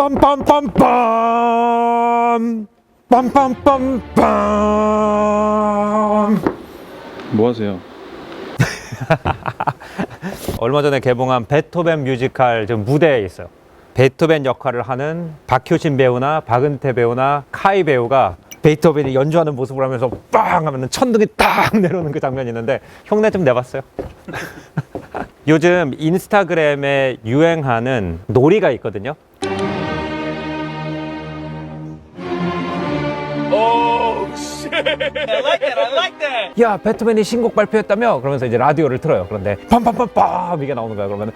빰빰빰빰 빰빰빰빰. 뭐 하세요? 얼마 전에 개봉한 베토벤 뮤지컬 지금 무대에 있어요. 베토벤 역할을 하는 박효신 배우나 박은태 배우나 카이 배우가 베토벤이 연주하는 모습을 하면서 빵 하면 천둥이 딱 내려오는 그 장면이 있는데 흉내 좀 내봤어요. 요즘 인스타그램에 유행하는 놀이가 있거든요. 야, 베토벤이 신곡 발표했다며? 그러면서 이제 라디오를 틀어요. 그런데 빰빰빰빰 이게 나오는 거야. 그러면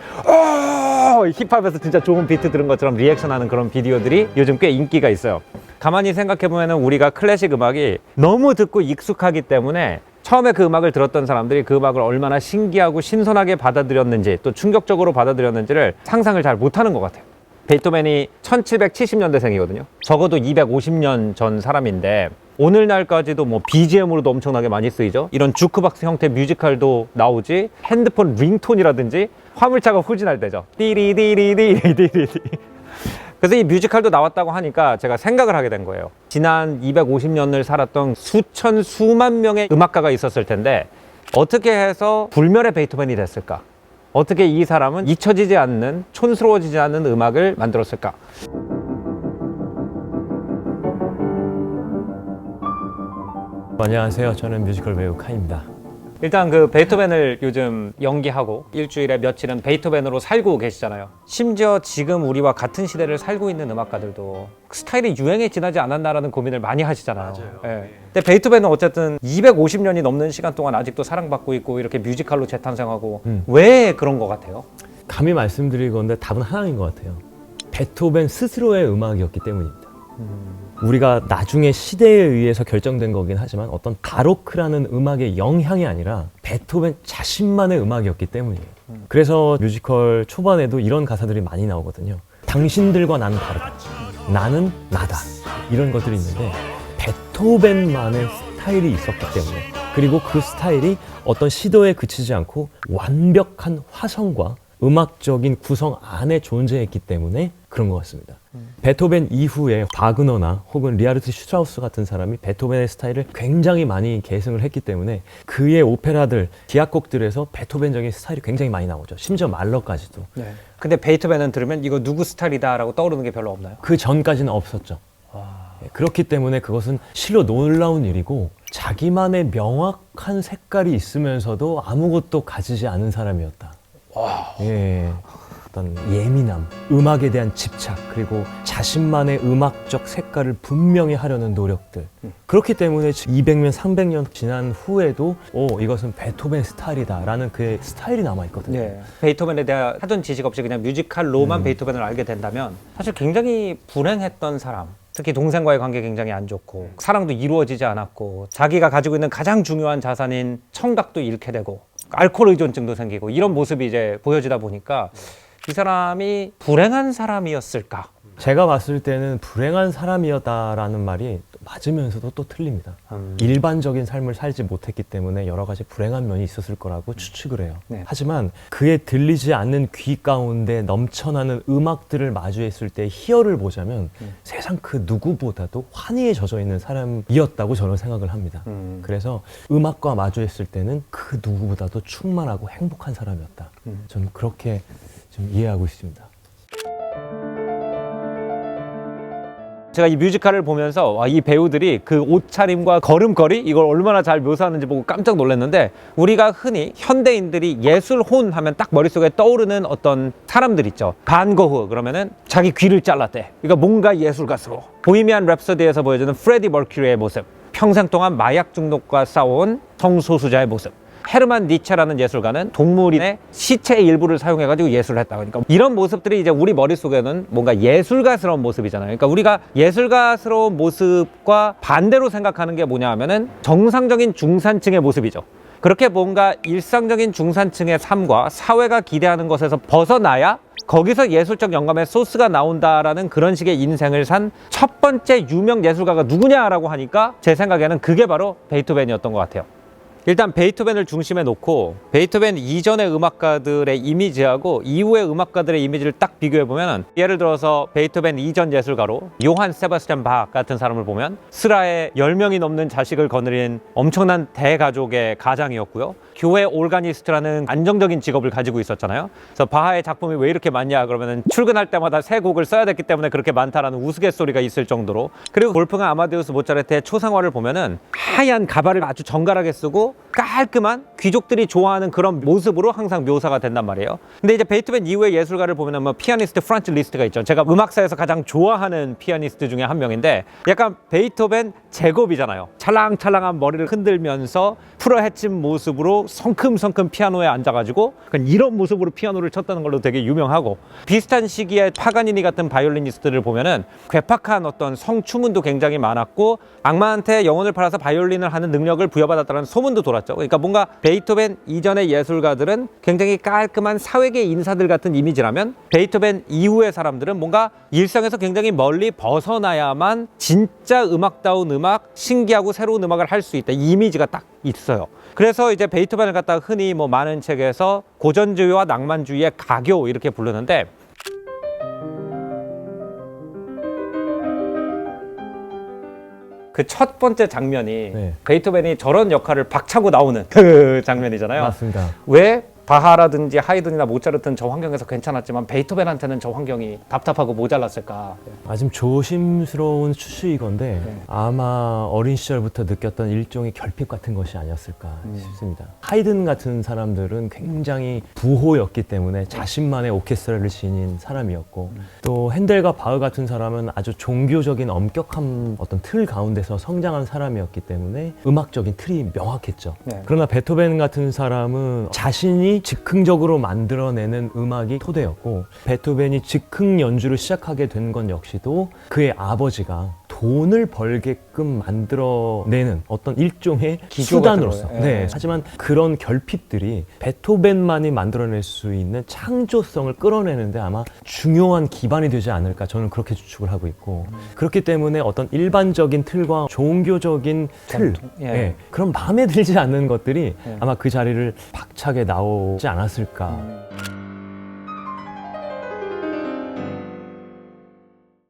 힙합에서 진짜 좋은 비트 들은 것처럼 리액션하는 그런 비디오들이 요즘 꽤 인기가 있어요. 가만히 생각해보면 우리가 클래식 음악이 너무 듣고 익숙하기 때문에 처음에 그 음악을 들었던 사람들이 그 음악을 얼마나 신기하고 신선하게 받아들였는지 또 충격적으로 받아들였는지를 상상을 잘 못하는 것 같아요. 베토벤이 1770년대생이거든요. 적어도 250년 전 사람인데 오늘날까지도 뭐 BGM으로도 엄청나게 많이 쓰이죠. 이런 주크박스 형태 뮤지컬도 나오지, 핸드폰 링톤이라든지 화물차가 후진할 때죠. 띠리디리디리디리. 그래서 이 뮤지컬도 나왔다고 하니까 제가 생각을 하게 된 거예요. 지난 250년을 살았던 수만 명의 음악가가 있었을 텐데 어떻게 해서 불멸의 베토벤이 됐을까? 어떻게 이 사람은 잊혀지지 않는, 촌스러워지지 않는 음악을 만들었을까? 안녕하세요. 저는 뮤지컬 배우 카이입니다. 일단 그 베토벤을 요즘 연기하고 일주일에 며칠은 베토벤으로 살고 계시잖아요. 심지어 지금 우리와 같은 시대를 살고 있는 음악가들도 그 스타일이 유행에 지나지 않았나라는 고민을 많이 하시잖아요. 맞아요. 예. 근데 베토벤은 어쨌든 250년이 넘는 시간 동안 아직도 사랑받고 있고 이렇게 뮤지컬로 재탄생하고 왜 그런 것 같아요? 감히 말씀드릴 건데 답은 하나인 것 같아요. 베토벤 스스로의 음악이었기 때문입니다. 우리가 나중에 시대에 의해서 결정된 거긴 하지만 어떤 바로크라는 음악의 영향이 아니라 베토벤 자신만의 음악이었기 때문이에요. 그래서 뮤지컬 초반에도 이런 가사들이 많이 나오거든요. 당신들과 나는 다르다. 나는 나다. 이런 것들이 있는데 베토벤만의 스타일이 있었기 때문에, 그리고 그 스타일이 어떤 시도에 그치지 않고 완벽한 화성과 음악적인 구성 안에 존재했기 때문에 그런 것 같습니다. 베토벤 이후에 바그너나 혹은 리하르트 슈트라우스 같은 사람이 베토벤의 스타일을 굉장히 많이 계승을 했기 때문에 그의 오페라들, 기악곡들에서 베토벤적인 스타일이 굉장히 많이 나오죠. 심지어 말러까지도. 네. 근데 베토벤은 들으면 이거 누구 스타일이다라고 떠오르는 게 별로 없나요? 그 전까지는 없었죠. 그렇기 때문에 그것은 실로 놀라운 일이고, 자기만의 명확한 색깔이 있으면서도 아무것도 가지지 않은 사람이었다. 예, 어떤 예민함, 음악에 대한 집착, 그리고 자신만의 음악적 색깔을 분명히 하려는 노력들. 그렇기 때문에 200년, 300년 지난 후에도 이것은 베토벤 스타일이다라는 그의 스타일이 남아있거든요. 네. 베토벤에 대한 사전 지식 없이 그냥 뮤지컬로만 베토벤을 알게 된다면 사실 굉장히 불행했던 사람, 특히 동생과의 관계 굉장히 안 좋고 사랑도 이루어지지 않았고 자기가 가지고 있는 가장 중요한 자산인 청각도 잃게 되고 알코올 의존증도 생기고 이런 모습이 이제 보여지다 보니까 이 사람이 불행한 사람이었을까? 제가 봤을 때는 불행한 사람이었다라는 말이 맞으면서도 또 틀립니다. 일반적인 삶을 살지 못했기 때문에 여러 가지 불행한 면이 있었을 거라고 추측을 해요. 네. 하지만 그의 들리지 않는 귀 가운데 넘쳐나는 음악들을 마주했을 때 희열을 보자면 세상 그 누구보다도 환희에 젖어 있는 사람이었다고 저는 생각을 합니다. 그래서 음악과 마주했을 때는 그 누구보다도 충만하고 행복한 사람이었다. 저는 그렇게 좀 이해하고 있습니다. 제가 이 뮤지컬을 보면서 와, 이 배우들이 그 옷차림과 걸음걸이 이걸 얼마나 잘 묘사하는지 보고 깜짝 놀랐는데, 우리가 흔히 현대인들이 예술혼 하면 딱 머릿속에 떠오르는 어떤 사람들 있죠. 반 고흐 그러면은 자기 귀를 잘랐대. 그러니까 뭔가 예술가스러워. 보헤미안 랩소디에서 보여주는 프레디 머큐리의 모습, 평생 동안 마약 중독과 싸워온 성소수자의 모습. 헤르만 니체라는 예술가는 동물인의 시체의 일부를 사용해가지고 예술을 했다. 그러니까 이런 모습들이 이제 우리 머릿속에는 뭔가 예술가스러운 모습이잖아요. 그러니까 우리가 예술가스러운 모습과 반대로 생각하는 게 뭐냐 하면은 정상적인 중산층의 모습이죠. 그렇게 뭔가 일상적인 중산층의 삶과 사회가 기대하는 것에서 벗어나야 거기서 예술적 영감의 소스가 나온다라는 그런 식의 인생을 산 첫 번째 유명 예술가가 누구냐라고 하니까 제 생각에는 그게 바로 베토벤이었던 것 같아요. 일단 베이토벤을 중심에 놓고 베이토벤 이전의 음악가들의 이미지하고 이후의 음악가들의 이미지를 딱 비교해보면, 예를 들어서 베이토벤 이전 예술가로 요한 세바스찬 바 같은 사람을 보면 스라에 10명이 넘는 자식을 거느린 엄청난 대가족의 가장이었고요. 교회 올가니스트라는 안정적인 직업을 가지고 있었잖아요. 그래서 바하의 작품이 왜 이렇게 많냐 그러면 출근할 때마다 새 곡을 써야 됐기 때문에 그렇게 많다라는 우스갯소리가 있을 정도로. 그리고 볼프강 아마데우스 모차르트의 초상화를 보면은 하얀 가발을 아주 정갈하게 쓰고 깔끔한 귀족들이 좋아하는 그런 모습으로 항상 묘사가 된단 말이에요. 근데 이제 베이토벤 이후의 예술가를 보면은 뭐 피아니스트 프란츠 리스트가 있죠. 제가 음악사에서 가장 좋아하는 피아니스트 중에 한 명인데, 약간 베이토벤 제곱이잖아요. 찰랑찰랑한 머리를 흔들면서 풀어헤친 모습으로 성큼성큼 피아노에 앉아가지고 이런 모습으로 피아노를 쳤다는 걸로 되게 유명하고, 비슷한 시기에 파가니니 같은 바이올리니스트를 보면은 괴팍한 어떤 성추문도 굉장히 많았고 악마한테 영혼을 팔아서 바이올린을 하는 능력을 부여받았다는 소문도 돌았죠. 그러니까 뭔가 베이토벤 이전의 예술가들은 굉장히 깔끔한 사회계 인사들 같은 이미지라면, 베이토벤 이후의 사람들은 뭔가 일상에서 굉장히 멀리 벗어나야만 진짜 음악다운 음악, 신기하고 새로운 음악을 할 수 있다, 이 이미지가 딱 있어요. 그래서 이제 베이토벤을 갖다가 흔히 뭐 많은 책에서 고전주의와 낭만주의의 가교 이렇게 부르는데, 그 첫 번째 장면이 베이토벤이 저런 역할을 박차고 나오는 그 장면이잖아요. 맞습니다. 왜 바하라든지 하이든이나 모차르트는 저 환경에서 괜찮았지만 베이토벤한테는 저 환경이 답답하고 모자랐을까? 좀 조심스러운 추측이건데 아마 어린 시절부터 느꼈던 일종의 결핍 같은 것이 아니었을까 싶습니다. 하이든 같은 사람들은 굉장히 부호였기 때문에 자신만의 오케스트라를 지닌 사람이었고, 또 핸델과 바흐 같은 사람은 아주 종교적인 엄격한 어떤 틀 가운데서 성장한 사람이었기 때문에 음악적인 틀이 명확했죠. 그러나 베토벤 같은 사람은 자신이 즉흥적으로 만들어내는 음악이 토대였고, 베토벤이 즉흥 연주를 시작하게 된 건 역시도 그의 아버지가 돈을 벌게끔 만들어내는 어떤 일종의 수단으로서. 하지만 그런 결핍들이 베토벤만이 만들어낼 수 있는 창조성을 끌어내는데 아마 중요한 기반이 되지 않을까, 저는 그렇게 추측을 하고 있고, 그렇기 때문에 어떤 일반적인 틀과 종교적인 틀, 그런 마음에 들지 않는 것들이 아마 그 자리를 박차게 나오지 않았을까.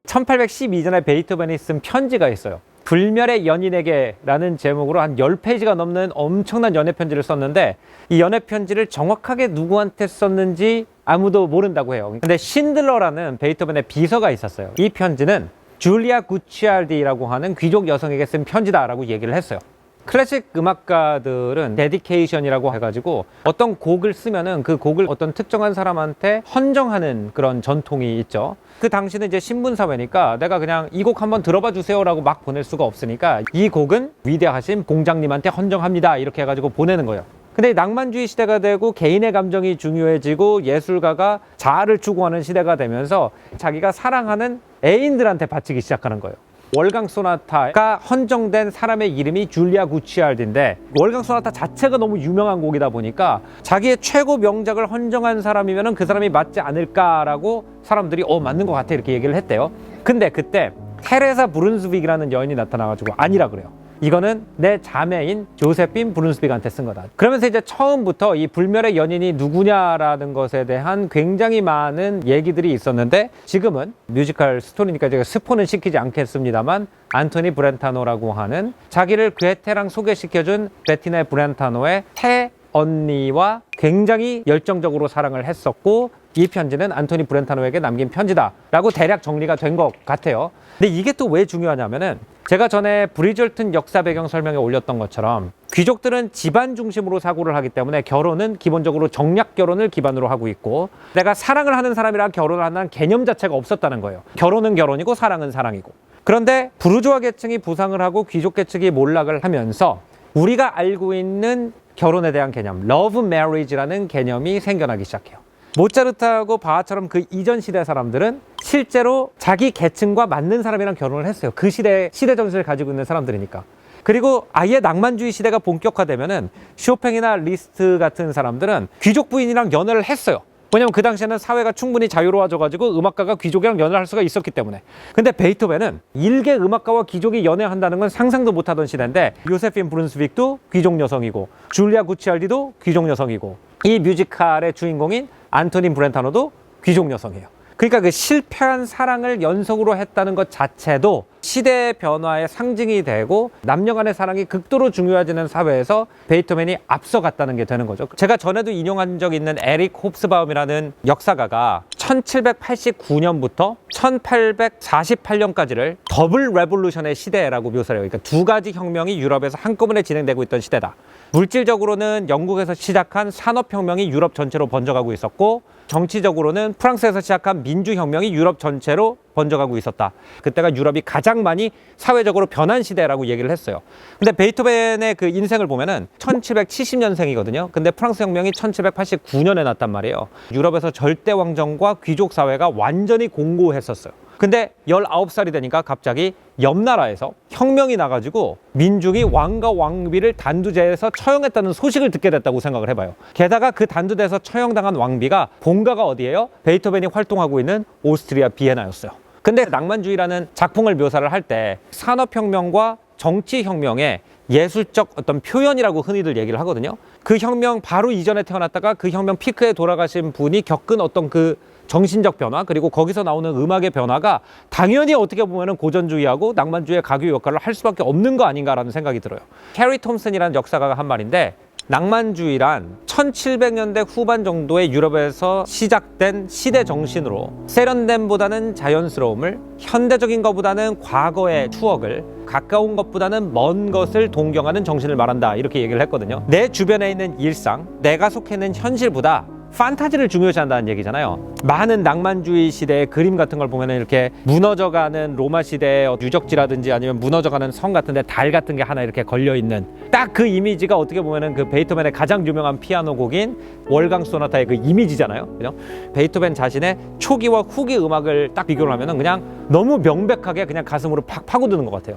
1812년에 베이토벤이 쓴 편지가 있어요. 불멸의 연인에게 라는 제목으로 한 10페이지가 넘는 엄청난 연애편지를 썼는데, 이 연애편지를 정확하게 누구한테 썼는지 아무도 모른다고 해요. 근데 신들러라는 베이토벤의 비서가 있었어요. 이 편지는 줄리아 구치알디라고 하는 귀족 여성에게 쓴 편지다라고 얘기를 했어요. 클래식 음악가들은 데디케이션이라고 해가지고 어떤 곡을 쓰면은 그 곡을 어떤 특정한 사람한테 헌정하는 그런 전통이 있죠. 그 당시는 이제 신분사회니까 내가 그냥 이 곡 한번 들어봐 주세요라고 막 보낼 수가 없으니까 이 곡은 위대하신 공장님한테 헌정합니다 이렇게 해가지고 보내는 거예요. 근데 낭만주의 시대가 되고 개인의 감정이 중요해지고 예술가가 자아를 추구하는 시대가 되면서 자기가 사랑하는 애인들한테 바치기 시작하는 거예요. 월강 소나타가 헌정된 사람의 이름이 줄리아 구치알디인데, 월강 소나타 자체가 너무 유명한 곡이다 보니까 자기의 최고 명작을 헌정한 사람이면 그 사람이 맞지 않을까라고 사람들이 맞는 것 같아 이렇게 얘기를 했대요. 근데 그때 테레사 브룬스빅이라는 여인이 나타나가지고 아니라 그래요. 이거는 내 자매인 조세핀 브룬스빅한테 쓴 거다. 그러면서 이제 처음부터 이 불멸의 연인이 누구냐라는 것에 대한 굉장히 많은 얘기들이 있었는데, 지금은 뮤지컬 스토리니까 제가 스포는 시키지 않겠습니다만, 안토니 브렌타노라고 하는 자기를 괴테랑 소개시켜준 베티네 브렌타노의 태 언니와 굉장히 열정적으로 사랑을 했었고, 이 편지는 안토니 브렌타노에게 남긴 편지다라고 대략 정리가 된 것 같아요. 근데 이게 또 왜 중요하냐면은, 제가 전에 브리절튼 역사 배경 설명에 올렸던 것처럼 귀족들은 집안 중심으로 사고를 하기 때문에 결혼은 기본적으로 정략 결혼을 기반으로 하고 있고, 내가 사랑을 하는 사람이랑 결혼을 한다는 개념 자체가 없었다는 거예요. 결혼은 결혼이고 사랑은 사랑이고. 그런데 부르주아 계층이 부상을 하고 귀족 계층이 몰락을 하면서 우리가 알고 있는 결혼에 대한 개념, 러브 메리지라는 개념이 생겨나기 시작해요. 모차르트하고 바하처럼 그 이전 시대 사람들은 실제로 자기 계층과 맞는 사람이랑 결혼을 했어요. 그 시대 정신을 가지고 있는 사람들이니까. 그리고 아예 낭만주의 시대가 본격화되면은 쇼팽이나 리스트 같은 사람들은 귀족 부인이랑 연애를 했어요. 왜냐면 그 당시에는 사회가 충분히 자유로워져가지고 음악가가 귀족이랑 연애할 수가 있었기 때문에. 근데 베이토벤은 일개 음악가와 귀족이 연애한다는 건 상상도 못하던 시대인데, 요세핀 브룬스윅도 귀족 여성이고 줄리아 구치알디도 귀족 여성이고 이 뮤지컬의 주인공인 안토닌 브렌타노도 귀족 여성이에요. 그러니까 그 실패한 사랑을 연속으로 했다는 것 자체도 시대의 변화의 상징이 되고 남녀 간의 사랑이 극도로 중요해지는 사회에서 베이토벤이 앞서갔다는 게 되는 거죠. 제가 전에도 인용한 적 있는 에릭 홉스바움이라는 역사가가 1789년부터 1848년까지를 더블 레볼루션의 시대라고 묘사를 해요. 그러니까 두 가지 혁명이 유럽에서 한꺼번에 진행되고 있던 시대다. 물질적으로는 영국에서 시작한 산업혁명이 유럽 전체로 번져가고 있었고, 정치적으로는 프랑스에서 시작한 민주혁명이 유럽 전체로 번져가고 있었다. 그때가 유럽이 가장 많이 사회적으로 변한 시대라고 얘기를 했어요. 근데 베이토벤의 그 인생을 보면은 1770년생이거든요. 근데 프랑스 혁명이 1789년에 났단 말이에요. 유럽에서 절대왕정과 귀족 사회가 완전히 공고했었어요. 근데 19살이 되니까 갑자기 옆 나라에서 혁명이 나가지고 민중이 왕과 왕비를 단두대에서 처형했다는 소식을 듣게 됐다고 생각을 해봐요. 게다가 그 단두대에서 처형당한 왕비가 본가가 어디예요? 베이토벤이 활동하고 있는 오스트리아 비엔나였어요. 근데 낭만주의라는 작품을 묘사를 할 때 산업혁명과 정치혁명의 예술적 어떤 표현이라고 흔히들 얘기를 하거든요. 그 혁명 바로 이전에 태어났다가 그 혁명 피크에 돌아가신 분이 겪은 어떤 그 정신적 변화, 그리고 거기서 나오는 음악의 변화가 당연히 어떻게 보면 고전주의하고 낭만주의의 가교 역할을 할 수밖에 없는 거 아닌가라는 생각이 들어요. 캐리 톰슨이라는 역사가가 한 말인데, 낭만주의란 1700년대 후반 정도의 유럽에서 시작된 시대 정신으로 세련됨보다는 자연스러움을, 현대적인 것보다는 과거의 추억을, 가까운 것보다는 먼 것을 동경하는 정신을 말한다, 이렇게 얘기를 했거든요. 내 주변에 있는 일상, 내가 속해 있는 현실보다 판타지를 중요시한다는 얘기잖아요. 많은 낭만주의 시대의 그림 같은 걸 보면 이렇게 무너져가는 로마 시대의 유적지라든지 아니면 무너져가는 성 같은데 달 같은 게 하나 이렇게 걸려있는 딱 그 이미지가 어떻게 보면은 그 베이토벤의 가장 유명한 피아노 곡인 월강 소나타의 그 이미지잖아요. 그죠? 베이토벤 자신의 초기와 후기 음악을 딱 비교를 하면은 그냥 너무 명백하게 그냥 가슴으로 팍 파고드는 것 같아요.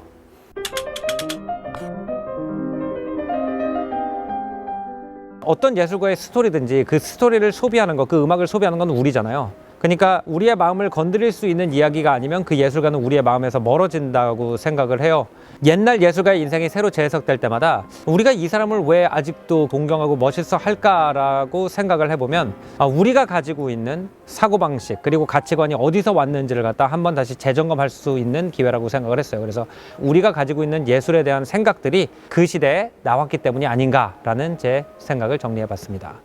어떤 예술가의 스토리든지 그 스토리를 소비하는 것, 그 음악을 소비하는 건 우리잖아요. 그러니까 우리의 마음을 건드릴 수 있는 이야기가 아니면 그 예술가는 우리의 마음에서 멀어진다고 생각을 해요. 옛날 예술가의 인생이 새로 재해석될 때마다 우리가 이 사람을 왜 아직도 동경하고 멋있어 할까라고 생각을 해보면, 우리가 가지고 있는 사고방식 그리고 가치관이 어디서 왔는지를 갖다 한번 다시 재점검할 수 있는 기회라고 생각을 했어요. 그래서 우리가 가지고 있는 예술에 대한 생각들이 그 시대에 나왔기 때문이 아닌가라는 제 생각을 정리해봤습니다.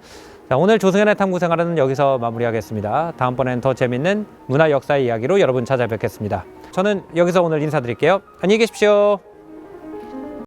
자, 오늘 조승현의 탐구생활은 여기서 마무리하겠습니다. 다음번엔 더 재밌는 문화 역사의 이야기로 여러분 찾아뵙겠습니다. 저는 여기서 오늘 인사드릴게요. 안녕히 계십시오.